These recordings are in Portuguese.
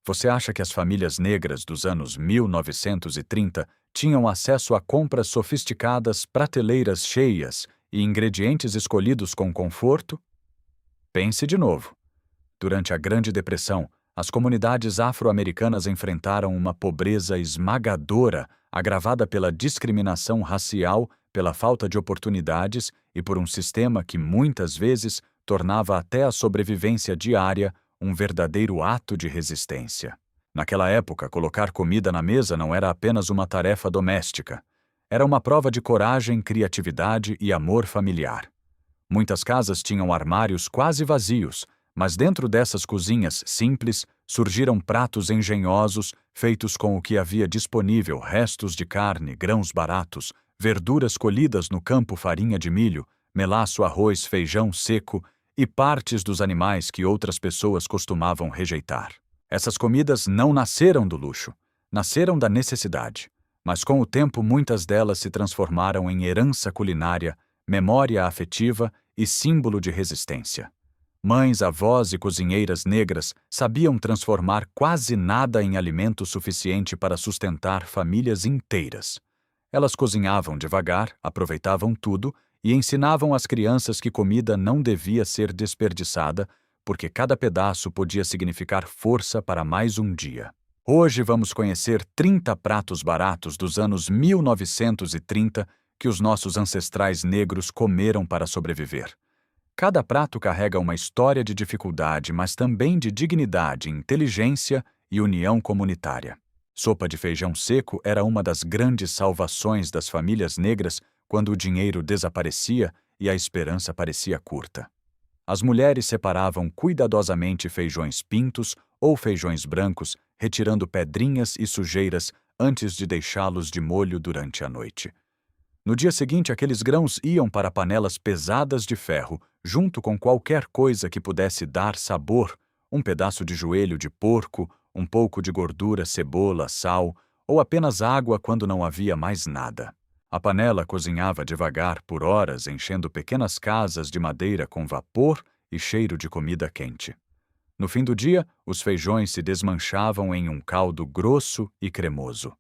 Você acha que as famílias negras dos anos 1930 tinham acesso a compras sofisticadas, prateleiras cheias e ingredientes escolhidos com conforto? Pense de novo. Durante a Grande Depressão, as comunidades afro-americanas enfrentaram uma pobreza esmagadora, agravada pela discriminação racial, pela falta de oportunidades e por um sistema que muitas vezes tornava até a sobrevivência diária um verdadeiro ato de resistência. Naquela época, colocar comida na mesa não era apenas uma tarefa doméstica. Era uma prova de coragem, criatividade e amor familiar. Muitas casas tinham armários quase vazios, mas dentro dessas cozinhas simples surgiram pratos engenhosos feitos com o que havia disponível: restos de carne, grãos baratos, verduras colhidas no campo, farinha de milho, melaço, arroz, feijão seco e partes dos animais que outras pessoas costumavam rejeitar. Essas comidas não nasceram do luxo, nasceram da necessidade, mas com o tempo muitas delas se transformaram em herança culinária, memória afetiva e símbolo de resistência. Mães, avós e cozinheiras negras sabiam transformar quase nada em alimento suficiente para sustentar famílias inteiras. Elas cozinhavam devagar, aproveitavam tudo e ensinavam às crianças que comida não devia ser desperdiçada, porque cada pedaço podia significar força para mais um dia. Hoje vamos conhecer 30 pratos baratos dos anos 1930 que os nossos ancestrais negros comeram para sobreviver. Cada prato carrega uma história de dificuldade, mas também de dignidade, inteligência e união comunitária. Sopa de feijão seco era uma das grandes salvações das famílias negras quando o dinheiro desaparecia e a esperança parecia curta. As mulheres separavam cuidadosamente feijões pintos ou feijões brancos, retirando pedrinhas e sujeiras antes de deixá-los de molho durante a noite. No dia seguinte, aqueles grãos iam para panelas pesadas de ferro, junto com qualquer coisa que pudesse dar sabor: um pedaço de joelho de porco, um pouco de gordura, cebola, sal, ou apenas água quando não havia mais nada. A panela cozinhava devagar por horas, enchendo pequenas casas de madeira com vapor e cheiro de comida quente. No fim do dia, os feijões se desmanchavam em um caldo grosso e cremoso.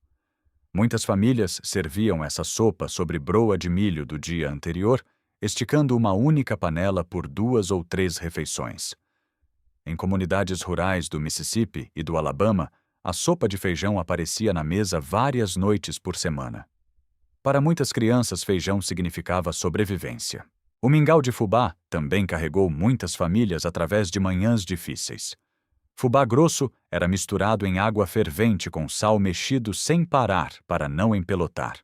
Muitas famílias serviam essa sopa sobre broa de milho do dia anterior, esticando uma única panela por 2 ou 3 refeições. Em comunidades rurais do Mississippi e do Alabama, a sopa de feijão aparecia na mesa várias noites por semana. Para muitas crianças, feijão significava sobrevivência. O mingau de fubá também carregou muitas famílias através de manhãs difíceis. Fubá grosso era misturado em água fervente com sal mexido sem parar para não empelotar.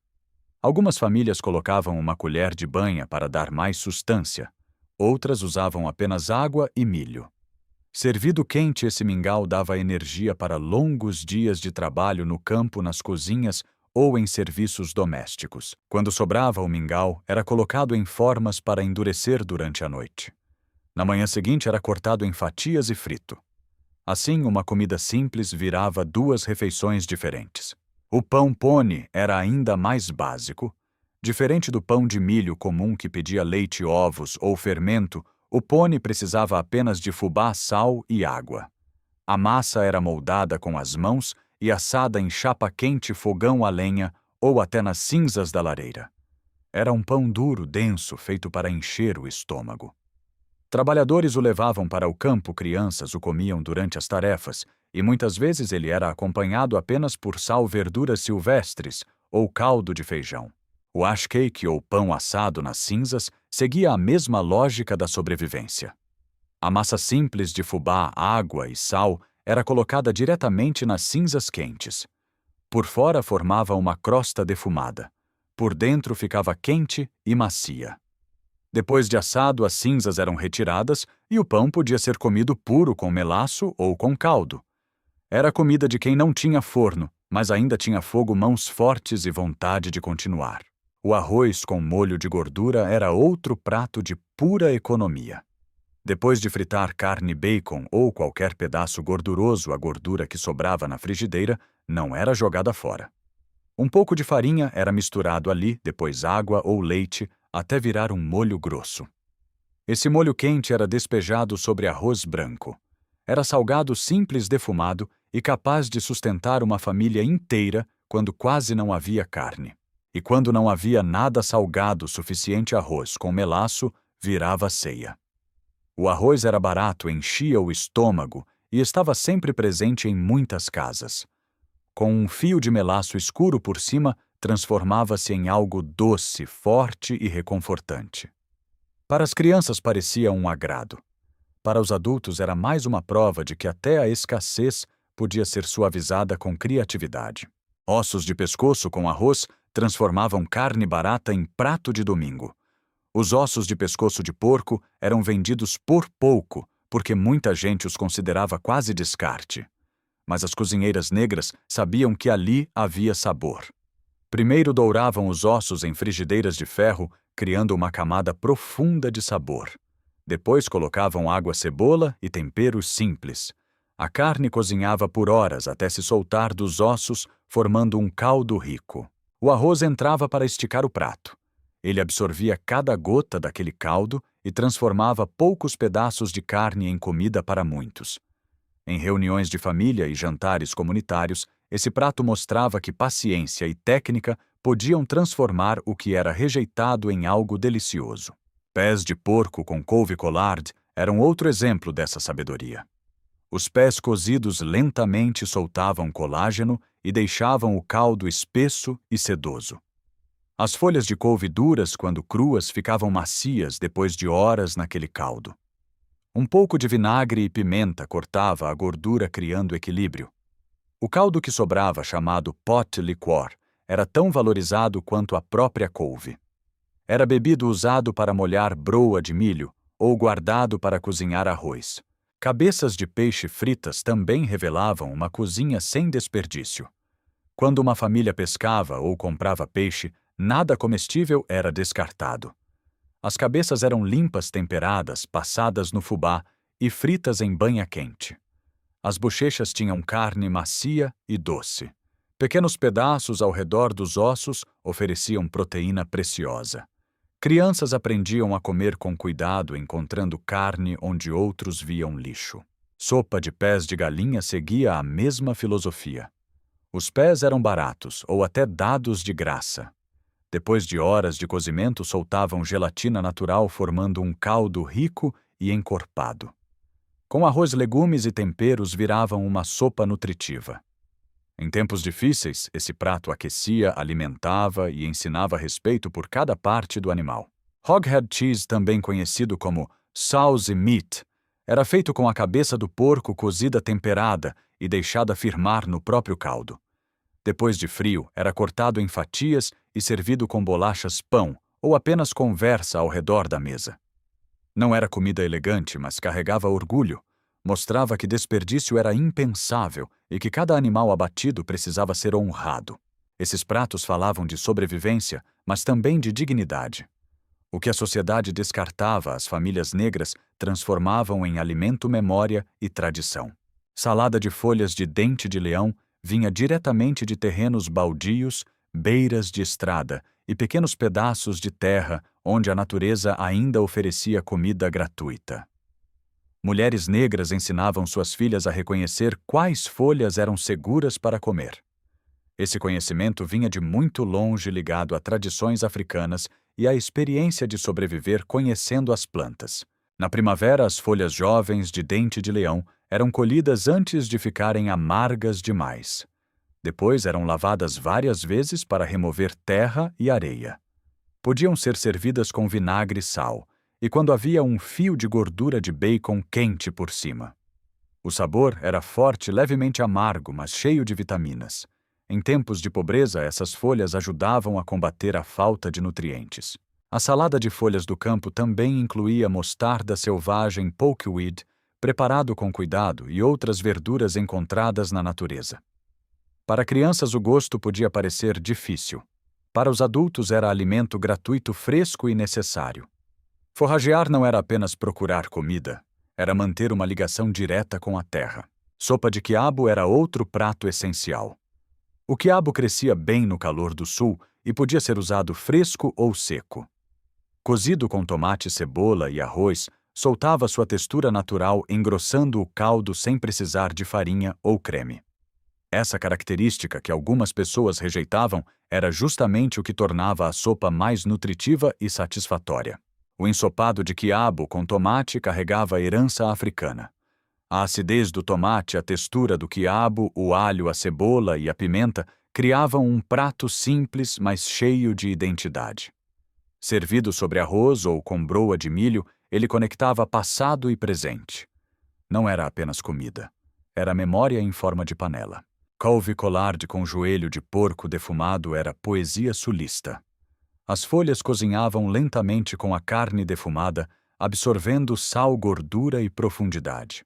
Algumas famílias colocavam uma colher de banha para dar mais sustância. Outras usavam apenas água e milho. Servido quente, esse mingau dava energia para longos dias de trabalho no campo, nas cozinhas ou em serviços domésticos. Quando sobrava o mingau, era colocado em formas para endurecer durante a noite. Na manhã seguinte, era cortado em fatias e frito. Assim, uma comida simples virava 2 refeições diferentes. O pão pone era ainda mais básico. Diferente do pão de milho comum que pedia leite, ovos ou fermento, o pone precisava apenas de fubá, sal e água. A massa era moldada com as mãos e assada em chapa quente, fogão a lenha ou até nas cinzas da lareira. Era um pão duro, denso, feito para encher o estômago. Trabalhadores o levavam para o campo, crianças o comiam durante as tarefas, e muitas vezes ele era acompanhado apenas por sal, verduras silvestres ou caldo de feijão. O ash cake, ou pão assado nas cinzas, seguia a mesma lógica da sobrevivência. A massa simples de fubá, água e sal era colocada diretamente nas cinzas quentes. Por fora formava uma crosta defumada. Por dentro ficava quente e macia. Depois de assado, as cinzas eram retiradas e o pão podia ser comido puro com melaço ou com caldo. Era a comida de quem não tinha forno, mas ainda tinha fogo, mãos fortes e vontade de continuar. O arroz com molho de gordura era outro prato de pura economia. Depois de fritar carne, bacon ou qualquer pedaço gorduroso, a gordura que sobrava na frigideira não era jogada fora. Um pouco de farinha era misturado ali, depois água ou leite, até virar um molho grosso. Esse molho quente era despejado sobre arroz branco. Era salgado simples defumado e capaz de sustentar uma família inteira quando quase não havia carne. E quando não havia nada salgado suficiente arroz com melaço, virava ceia. O arroz era barato, enchia o estômago e estava sempre presente em muitas casas. Com um fio de melaço escuro por cima, transformava-se em algo doce, forte e reconfortante. Para as crianças parecia um agrado. Para os adultos era mais uma prova de que até a escassez podia ser suavizada com criatividade. Ossos de pescoço com arroz transformavam carne barata em prato de domingo. Os ossos de pescoço de porco eram vendidos por pouco, porque muita gente os considerava quase descarte. Mas as cozinheiras negras sabiam que ali havia sabor. Primeiro douravam os ossos em frigideiras de ferro, criando uma camada profunda de sabor. Depois colocavam água, cebola e temperos simples. A carne cozinhava por horas até se soltar dos ossos, formando um caldo rico. O arroz entrava para esticar o prato. Ele absorvia cada gota daquele caldo e transformava poucos pedaços de carne em comida para muitos. Em reuniões de família e jantares comunitários, esse prato mostrava que paciência e técnica podiam transformar o que era rejeitado em algo delicioso. Pés de porco com couve collard eram outro exemplo dessa sabedoria. Os pés cozidos lentamente soltavam colágeno e deixavam o caldo espesso e sedoso. As folhas de couve duras, quando cruas, ficavam macias depois de horas naquele caldo. Um pouco de vinagre e pimenta cortava a gordura, criando equilíbrio. O caldo que sobrava, chamado pot liquor, era tão valorizado quanto a própria couve. Era bebido usado para molhar broa de milho ou guardado para cozinhar arroz. Cabeças de peixe fritas também revelavam uma cozinha sem desperdício. Quando uma família pescava ou comprava peixe, nada comestível era descartado. As cabeças eram limpas, temperadas, passadas no fubá e fritas em banha quente. As bochechas tinham carne macia e doce. Pequenos pedaços ao redor dos ossos ofereciam proteína preciosa. Crianças aprendiam a comer com cuidado, encontrando carne onde outros viam lixo. Sopa de pés de galinha seguia a mesma filosofia. Os pés eram baratos ou até dados de graça. Depois de horas de cozimento, soltavam gelatina natural, formando um caldo rico e encorpado. Com arroz, legumes e temperos, viravam uma sopa nutritiva. Em tempos difíceis, esse prato aquecia, alimentava e ensinava respeito por cada parte do animal. Hoghead cheese, também conhecido como saucy meat, era feito com a cabeça do porco cozida temperada e deixada firmar no próprio caldo. Depois de frio, era cortado em fatias e servido com bolachas pão ou apenas conversa ao redor da mesa. Não era comida elegante, mas carregava orgulho. Mostrava que desperdício era impensável e que cada animal abatido precisava ser honrado. Esses pratos falavam de sobrevivência, mas também de dignidade. O que a sociedade descartava, as famílias negras transformavam em alimento, memória e tradição. Salada de folhas de dente de leão vinha diretamente de terrenos baldios, beiras de estrada e pequenos pedaços de terra onde a natureza ainda oferecia comida gratuita. Mulheres negras ensinavam suas filhas a reconhecer quais folhas eram seguras para comer. Esse conhecimento vinha de muito longe, ligado a tradições africanas e à experiência de sobreviver conhecendo as plantas. Na primavera, as folhas jovens de dente de leão eram colhidas antes de ficarem amargas demais. Depois eram lavadas várias vezes para remover terra e areia. Podiam ser servidas com vinagre e sal, e quando havia um fio de gordura de bacon quente por cima. O sabor era forte, levemente amargo, mas cheio de vitaminas. Em tempos de pobreza, essas folhas ajudavam a combater a falta de nutrientes. A salada de folhas do campo também incluía mostarda selvagem pokeweed, preparado com cuidado, e outras verduras encontradas na natureza. Para crianças, o gosto podia parecer difícil. Para os adultos, era alimento gratuito, fresco e necessário. Forragear não era apenas procurar comida, era manter uma ligação direta com a terra. Sopa de quiabo era outro prato essencial. O quiabo crescia bem no calor do sul e podia ser usado fresco ou seco. Cozido com tomate, cebola e arroz, soltava sua textura natural, engrossando o caldo sem precisar de farinha ou creme. Essa característica que algumas pessoas rejeitavam era justamente o que tornava a sopa mais nutritiva e satisfatória. O ensopado de quiabo com tomate carregava a herança africana. A acidez do tomate, a textura do quiabo, o alho, a cebola e a pimenta criavam um prato simples, mas cheio de identidade. Servido sobre arroz ou com broa de milho, ele conectava passado e presente. Não era apenas comida. Era memória em forma de panela. Couve collard com joelho de porco defumado era poesia sulista. As folhas cozinhavam lentamente com a carne defumada, absorvendo sal, gordura e profundidade.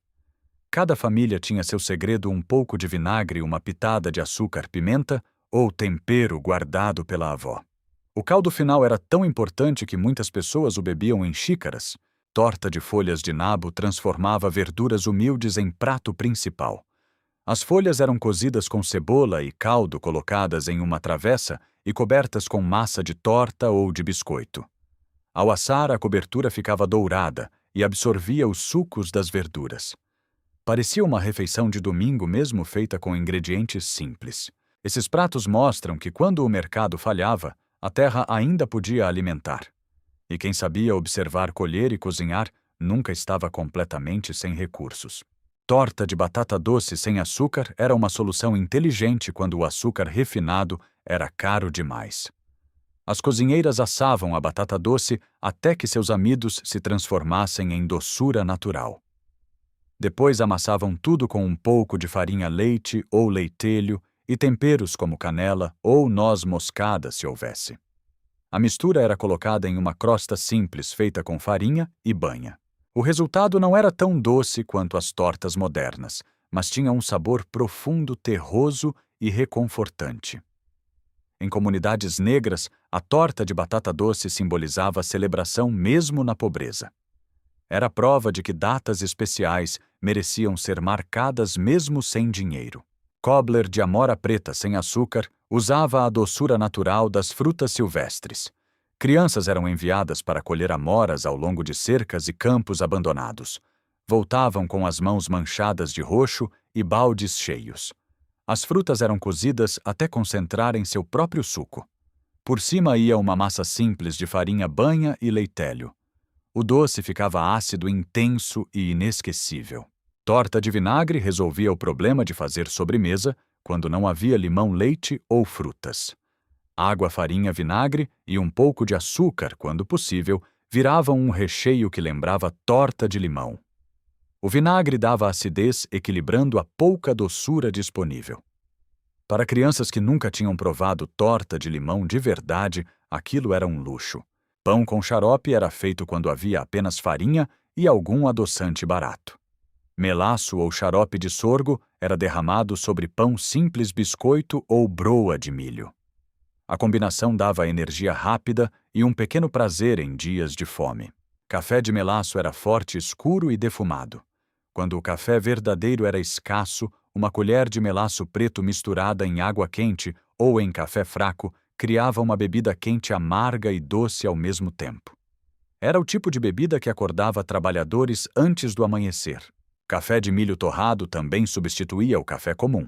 Cada família tinha seu segredo: um pouco de vinagre, uma pitada de açúcar-pimenta ou tempero guardado pela avó. O caldo final era tão importante que muitas pessoas o bebiam em xícaras. Torta de folhas de nabo transformava verduras humildes em prato principal. As folhas eram cozidas com cebola e caldo, colocadas em uma travessa e cobertas com massa de torta ou de biscoito. Ao assar, a cobertura ficava dourada e absorvia os sucos das verduras. Parecia uma refeição de domingo, mesmo feita com ingredientes simples. Esses pratos mostram que, quando o mercado falhava, a terra ainda podia alimentar. E quem sabia observar, colher e cozinhar nunca estava completamente sem recursos. Torta de batata doce sem açúcar era uma solução inteligente quando o açúcar refinado era caro demais. As cozinheiras assavam a batata doce até que seus amidos se transformassem em doçura natural. Depois amassavam tudo com um pouco de farinha leite ou leitelho e temperos como canela ou noz moscada, se houvesse. A mistura era colocada em uma crosta simples feita com farinha e banha. O resultado não era tão doce quanto as tortas modernas, mas tinha um sabor profundo, terroso e reconfortante. Em comunidades negras, a torta de batata doce simbolizava a celebração mesmo na pobreza. Era prova de que datas especiais mereciam ser marcadas mesmo sem dinheiro. Cobbler de amora preta sem açúcar usava a doçura natural das frutas silvestres. Crianças eram enviadas para colher amoras ao longo de cercas e campos abandonados. Voltavam com as mãos manchadas de roxo e baldes cheios. As frutas eram cozidas até concentrarem seu próprio suco. Por cima ia uma massa simples de farinha banha e leitelho. O doce ficava ácido, intenso e inesquecível. Torta de vinagre resolvia o problema de fazer sobremesa quando não havia limão, leite ou frutas. Água, farinha, vinagre e um pouco de açúcar, quando possível, viravam um recheio que lembrava torta de limão. O vinagre dava acidez, equilibrando a pouca doçura disponível. Para crianças que nunca tinham provado torta de limão de verdade, aquilo era um luxo. Pão com xarope era feito quando havia apenas farinha e algum adoçante barato. Melaço ou xarope de sorgo era derramado sobre pão simples, biscoito ou broa de milho. A combinação dava energia rápida e um pequeno prazer em dias de fome. Café de melaço era forte, escuro e defumado. Quando o café verdadeiro era escasso, uma colher de melaço preto misturada em água quente ou em café fraco criava uma bebida quente, amarga e doce ao mesmo tempo. Era o tipo de bebida que acordava trabalhadores antes do amanhecer. Café de milho torrado também substituía o café comum.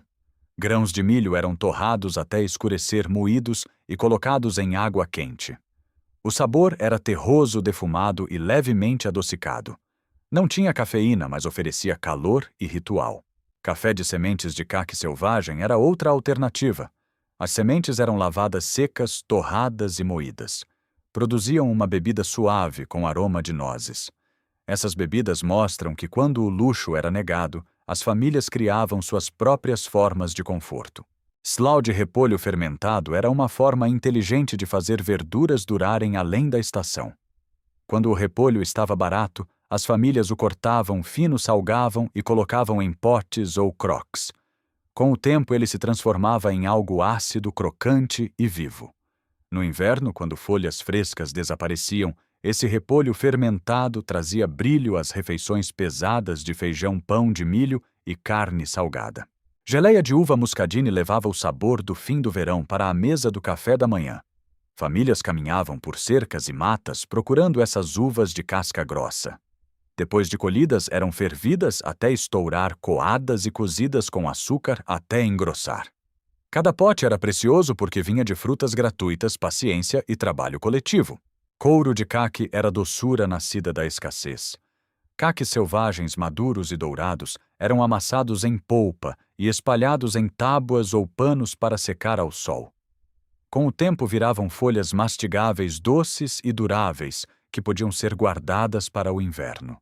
Grãos de milho eram torrados até escurecer, moídos e colocados em água quente. O sabor era terroso, defumado e levemente adocicado. Não tinha cafeína, mas oferecia calor e ritual. Café de sementes de caque selvagem era outra alternativa. As sementes eram lavadas secas, torradas e moídas. Produziam uma bebida suave com aroma de nozes. Essas bebidas mostram que, quando o luxo era negado, as famílias criavam suas próprias formas de conforto. Slaw de repolho fermentado era uma forma inteligente de fazer verduras durarem além da estação. Quando o repolho estava barato, as famílias o cortavam fino, salgavam e colocavam em potes ou croques. Com o tempo, ele se transformava em algo ácido, crocante e vivo. No inverno, quando folhas frescas desapareciam, esse repolho fermentado trazia brilho às refeições pesadas de feijão, pão de milho e carne salgada. Geleia de uva muscadine levava o sabor do fim do verão para a mesa do café da manhã. Famílias caminhavam por cercas e matas procurando essas uvas de casca grossa. Depois de colhidas, eram fervidas até estourar, coadas e cozidas com açúcar até engrossar. Cada pote era precioso porque vinha de frutas gratuitas, paciência e trabalho coletivo. Couro de caqui era doçura nascida da escassez. Caques selvagens maduros e dourados eram amassados em polpa e espalhados em tábuas ou panos para secar ao sol. Com o tempo viravam folhas mastigáveis doces e duráveis, que podiam ser guardadas para o inverno.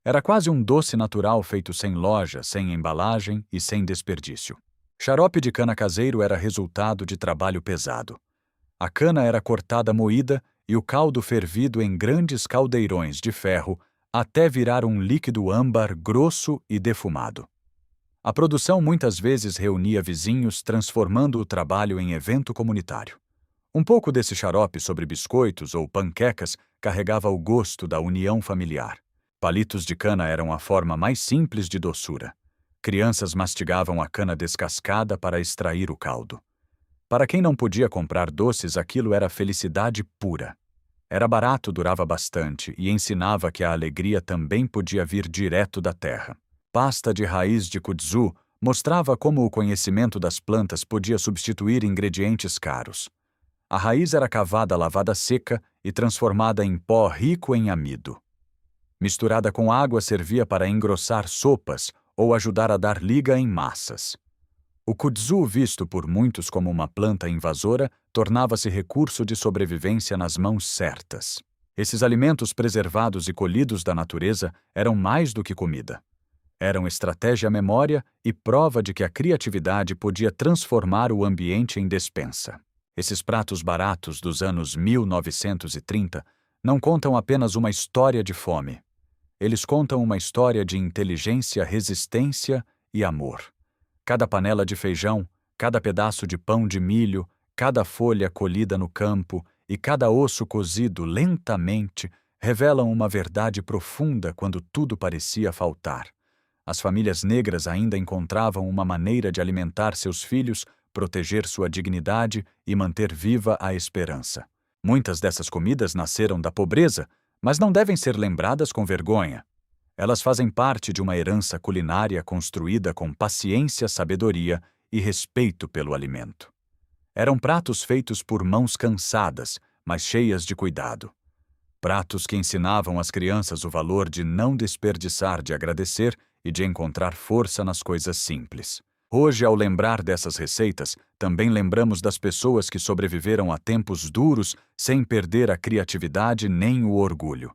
Era quase um doce natural feito sem loja, sem embalagem e sem desperdício. Xarope de cana caseiro era resultado de trabalho pesado. A cana era cortada moída e o caldo fervido em grandes caldeirões de ferro até virar um líquido âmbar grosso e defumado. A produção muitas vezes reunia vizinhos, transformando o trabalho em evento comunitário. Um pouco desse xarope sobre biscoitos ou panquecas carregava o gosto da união familiar. Palitos de cana eram a forma mais simples de doçura. Crianças mastigavam a cana descascada para extrair o caldo. Para quem não podia comprar doces, aquilo era felicidade pura. Era barato, durava bastante e ensinava que a alegria também podia vir direto da terra. Pasta de raiz de kudzu mostrava como o conhecimento das plantas podia substituir ingredientes caros. A raiz era cavada, lavada seca e transformada em pó rico em amido. Misturada com água, servia para engrossar sopas ou ajudar a dar liga em massas. O kudzu, visto por muitos como uma planta invasora, tornava-se recurso de sobrevivência nas mãos certas. Esses alimentos preservados e colhidos da natureza eram mais do que comida. Eram estratégia, memória e prova de que a criatividade podia transformar o ambiente em despensa. Esses pratos baratos dos anos 1930 não contam apenas uma história de fome. Eles contam uma história de inteligência, resistência e amor. Cada panela de feijão, cada pedaço de pão de milho, cada folha colhida no campo e cada osso cozido lentamente revelam uma verdade profunda quando tudo parecia faltar. As famílias negras ainda encontravam uma maneira de alimentar seus filhos, proteger sua dignidade e manter viva a esperança. Muitas dessas comidas nasceram da pobreza, mas não devem ser lembradas com vergonha. Elas fazem parte de uma herança culinária construída com paciência, sabedoria e respeito pelo alimento. Eram pratos feitos por mãos cansadas, mas cheias de cuidado. Pratos que ensinavam às crianças o valor de não desperdiçar, de agradecer e de encontrar força nas coisas simples. Hoje, ao lembrar dessas receitas, também lembramos das pessoas que sobreviveram a tempos duros sem perder a criatividade nem o orgulho.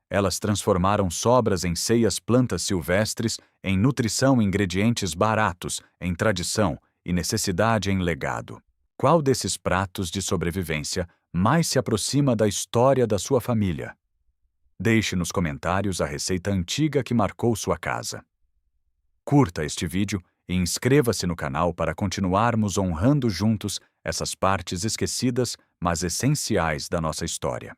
Elas transformaram sobras em ceias, plantas silvestres, em nutrição, ingredientes baratos, em tradição e necessidade em legado. Qual desses pratos de sobrevivência mais se aproxima da história da sua família? Deixe nos comentários a receita antiga que marcou sua casa. Curta este vídeo e inscreva-se no canal para continuarmos honrando juntos essas partes esquecidas, mas essenciais da nossa história.